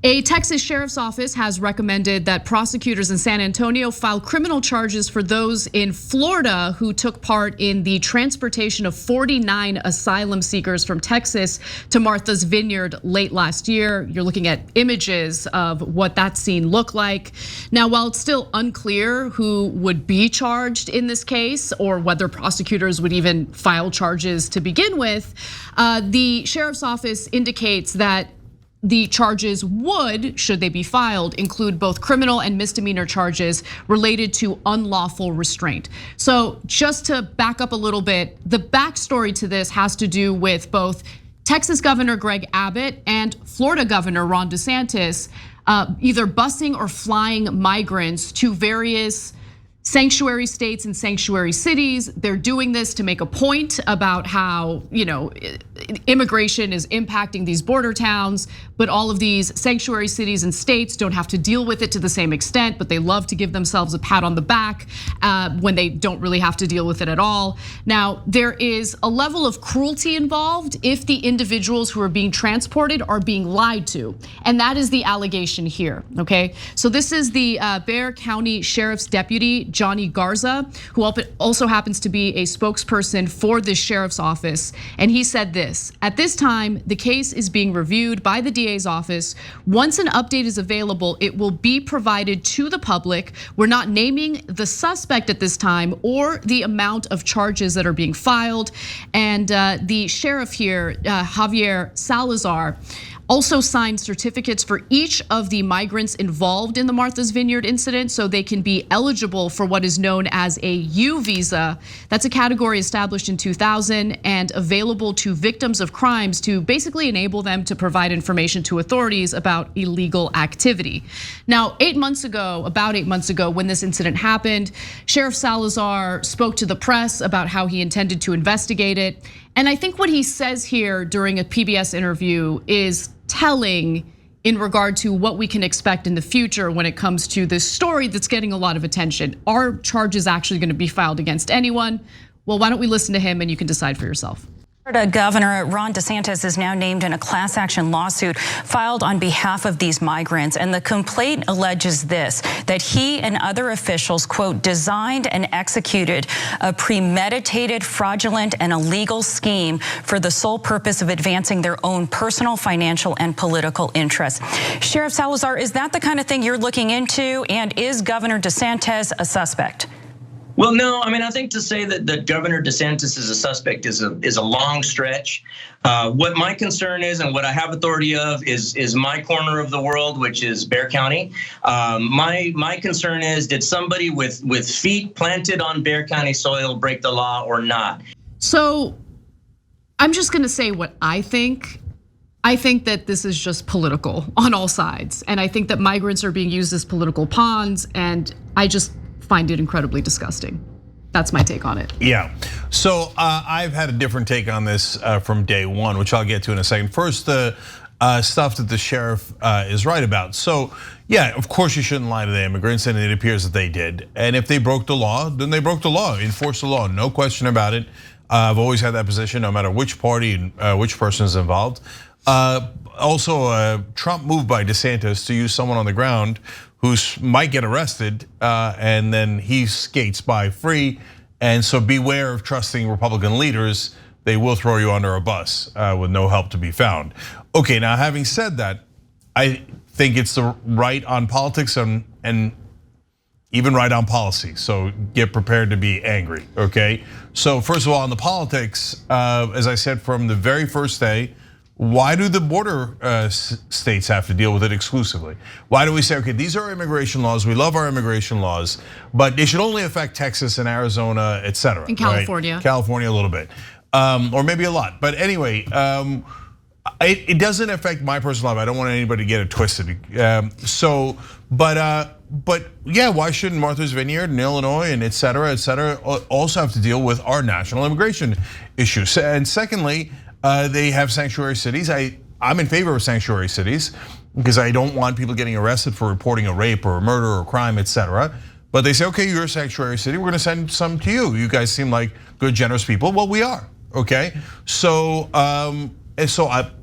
A Texas sheriff's office has recommended that prosecutors in San Antonio file criminal charges for those in Florida who took part in the transportation of 49 asylum seekers from Texas to Martha's Vineyard late last year. You're looking at images of what that scene looked like. Now, while it's still unclear who would be charged in this case or whether prosecutors would even file charges to begin with, the sheriff's office indicates that the charges would, should they be filed, include both criminal and misdemeanor charges related to unlawful restraint. So just to back up a little bit, the backstory to this has to do with both Texas Governor Greg Abbott and Florida Governor Ron DeSantis either busing or flying migrants to various sanctuary states and sanctuary cities. They're doing this to make a point about how, immigration is impacting these border towns, but all of these sanctuary cities and states don't have to deal with it to the same extent, but they love to give themselves a pat on the back when they don't really have to deal with it at all. Now, there is a level of cruelty involved if the individuals who are being transported are being lied to, and that is the allegation here, okay? So this is the Bexar County Sheriff's Deputy, Johnny Garza, who also happens to be a spokesperson for the sheriff's office. And he said this: at this time, the case is being reviewed by the DA's office. Once an update is available, it will be provided to the public. We're not naming the suspect at this time or the amount of charges that are being filed. And the sheriff here, Javier Salazar, also signed certificates for each of the migrants involved in the Martha's Vineyard incident so they can be eligible for what is known as a U visa. That's a category established in 2000 and available to victims of crimes to basically enable them to provide information to authorities about illegal activity. Now, about 8 months ago, when this incident happened, Sheriff Salazar spoke to the press about how he intended to investigate it. And I think what he says here during a PBS interview is telling in regard to what we can expect in the future when it comes to this story that's getting a lot of attention. Are charges actually going to be filed against anyone? Well, why don't we listen to him and you can decide for yourself. Florida Governor Ron DeSantis is now named in a class action lawsuit filed on behalf of these migrants. And the complaint alleges this, that he and other officials, quote, designed and executed a premeditated, fraudulent, and illegal scheme for the sole purpose of advancing their own personal, financial, and political interests. Sheriff Salazar, is that the kind of thing you're looking into? And is Governor DeSantis a suspect? Well, no, I mean, I think to say that Governor DeSantis is a suspect is a long stretch. What my concern is, and what I have authority of, is my corner of the world, which is Bexar County. My concern is, did somebody with feet planted on Bexar County soil break the law or not? So I'm just gonna say what I think. I think that this is just political on all sides. And I think that migrants are being used as political pawns, and I just find it incredibly disgusting. That's my take on it. Yeah, so I've had a different take on this from day one, which I'll get to in a second. First, the stuff that the sheriff is right about. So yeah, of course you shouldn't lie to the immigrants, and it appears that they did. And if they broke the law, then they broke the law, enforce the law, no question about it. I've always had that position, no matter which party and which person is involved. Also, a Trump move by DeSantis to use someone on the ground who might get arrested, and then he skates by free. And so beware of trusting Republican leaders. They will throw you under a bus with no help to be found. Okay, now having said that, I think it's the right on politics and even right on policy. So get prepared to be angry, okay? So first of all, on the politics, as I said from the very first day, why do the border states have to deal with it exclusively? Why do we say, okay, these are immigration laws, we love our immigration laws, but they should only affect Texas and Arizona, et cetera. In California. Right? California a little bit, or maybe a lot. But anyway, it doesn't affect my personal life. I don't want anybody to get it twisted. But yeah, why shouldn't Martha's Vineyard and Illinois and et cetera, also have to deal with our national immigration issues? And secondly, they have sanctuary cities. I'm in favor of sanctuary cities because I don't want people getting arrested for reporting a rape or a murder or a crime, et cetera. But they say, okay, you're a sanctuary city, we're gonna send some to you. You guys seem like good, generous people. Well, we are, okay? So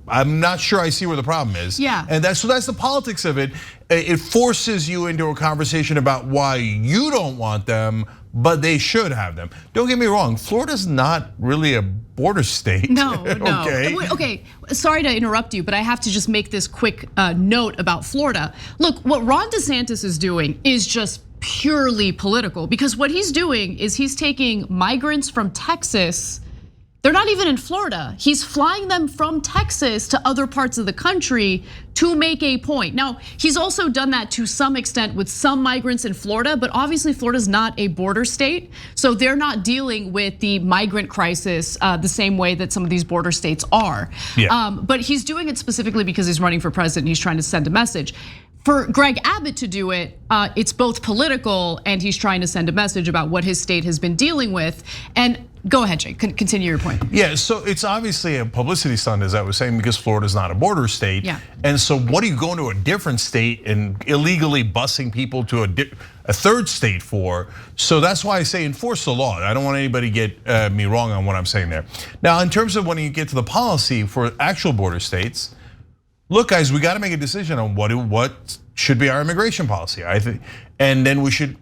I'm not sure I see where the problem is. Yeah. And that's the politics of it. It forces you into a conversation about why you don't want them, but they should have them. Don't get me wrong, Florida's not really a border state. No, no. Okay. Okay, sorry to interrupt you, but I have to just make this quick note about Florida. Look, what Ron DeSantis is doing is just purely political, because what he's doing is he's taking migrants from Texas. They're not even in Florida. He's flying them from Texas to other parts of the country to make a point. Now, he's also done that to some extent with some migrants in Florida, but obviously Florida's not a border state. So they're not dealing with the migrant crisis the same way that some of these border states are. Yeah. But he's doing it specifically because he's running for president and he's trying to send a message. For Greg Abbott to do it, it's both political and he's trying to send a message about what his state has been dealing with. And go ahead, Jake, continue your point. Yeah, so it's obviously a publicity stunt, as I was saying, because Florida's not a border state. Yeah. And so what are you going to a different state and illegally busing people to a third state for? So that's why I say enforce the law. I don't want anybody get me wrong on what I'm saying there. Now, in terms of when you get to the policy for actual border states, look, guys, we got to make a decision on what should be our immigration policy. I think, and then we should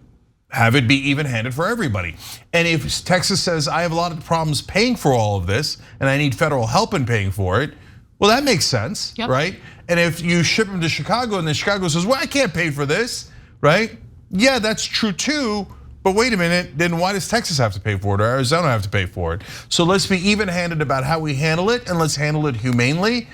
have it be even-handed for everybody. And if Texas says, I have a lot of problems paying for all of this, and I need federal help in paying for it, well, that makes sense, right? And if you ship them to Chicago and then Chicago says, well, I can't pay for this, right? Yeah, that's true too, but wait a minute, then why does Texas have to pay for it or Arizona have to pay for it? So let's be even-handed about how we handle it, and let's handle it humanely.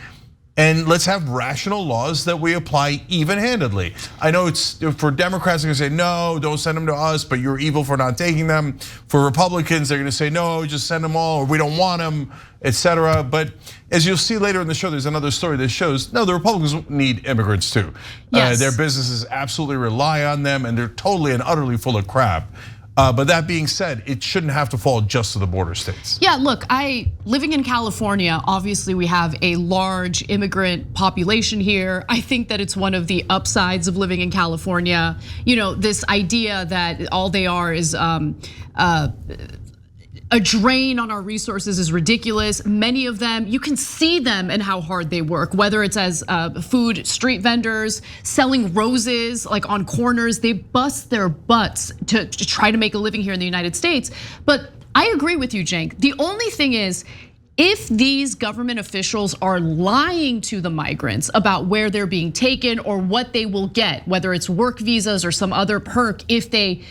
And let's have rational laws that we apply even-handedly. I know it's for Democrats, they're gonna say, no, don't send them to us, but you're evil for not taking them. For Republicans, they're gonna say, no, just send them all, or we don't want them, etc. But as you'll see later in the show, there's another story that shows, no, the Republicans need immigrants too. Yes. Their businesses absolutely rely on them, and they're totally and utterly full of crap. But that being said, it shouldn't have to fall just to the border states. Yeah, look, living in California, obviously we have a large immigrant population here. I think that it's one of the upsides of living in California. You know, this idea that all they are is a drain on our resources is ridiculous. Many of them, you can see them and how hard they work, whether it's as food street vendors, selling roses like on corners. They bust their butts to try to make a living here in the United States. But I agree with you, Cenk. The only thing is, if these government officials are lying to the migrants about where they're being taken or what they will get, whether it's work visas or some other perk if they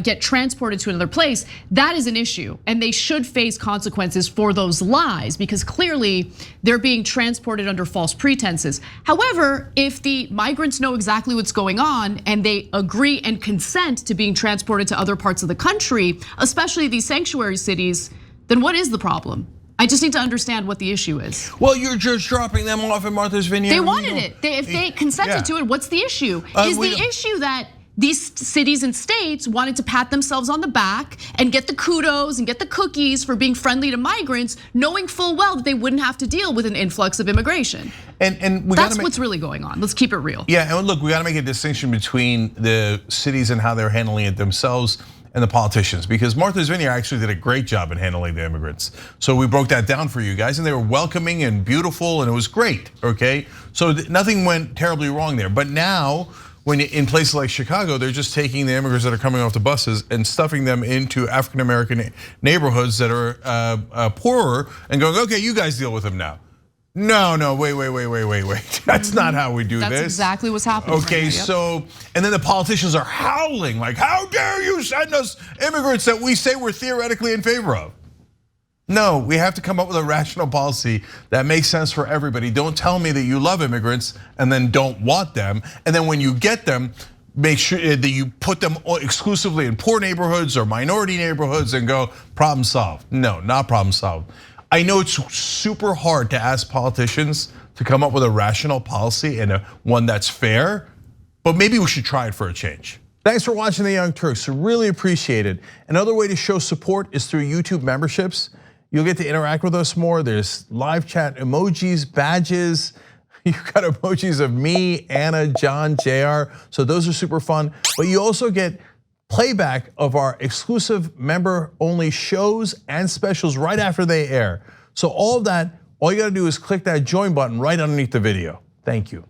get transported to another place, that is an issue. And they should face consequences for those lies, because clearly they're being transported under false pretenses. However, if the migrants know exactly what's going on and they agree and consent to being transported to other parts of the country, especially these sanctuary cities, then what is the problem? I just need to understand what the issue is. Well, you're just dropping them off in Martha's Vineyard. They wanted it. If they consented to it, what's the issue? Is the issue that these cities and states wanted to pat themselves on the back and get the kudos and get the cookies for being friendly to migrants, knowing full well that they wouldn't have to deal with an influx of immigration? And that's what's really going on. Let's keep it real. Yeah, and look, we got to make a distinction between the cities and how they're handling it themselves and the politicians, because Martha's Vineyard actually did a great job in handling the immigrants. So we broke that down for you guys, and they were welcoming and beautiful, and it was great, okay? So nothing went terribly wrong there. But now, when in places like Chicago, they're just taking the immigrants that are coming off the buses and stuffing them into African-American neighborhoods that are poorer and going, okay, you guys deal with them now. No, wait. That's not how we do this. That's exactly what's happening. Okay, right now, yep. So, and then the politicians are howling like, how dare you send us immigrants that we say we're theoretically in favor of? No, we have to come up with a rational policy that makes sense for everybody. Don't tell me that you love immigrants and then don't want them. And then when you get them, make sure that you put them exclusively in poor neighborhoods or minority neighborhoods and go, problem solved. No, not problem solved. I know it's super hard to ask politicians to come up with a rational policy and one that's fair, but maybe we should try it for a change. Thanks for watching The Young Turks, really appreciate it. Another way to show support is through YouTube memberships. You'll get to interact with us more. There's live chat emojis, badges. You've got emojis of me, Anna, John, JR, so those are super fun. But you also get playback of our exclusive member-only shows and specials right after they air. So all of that all you gotta do is click that join button right underneath the video. Thank you.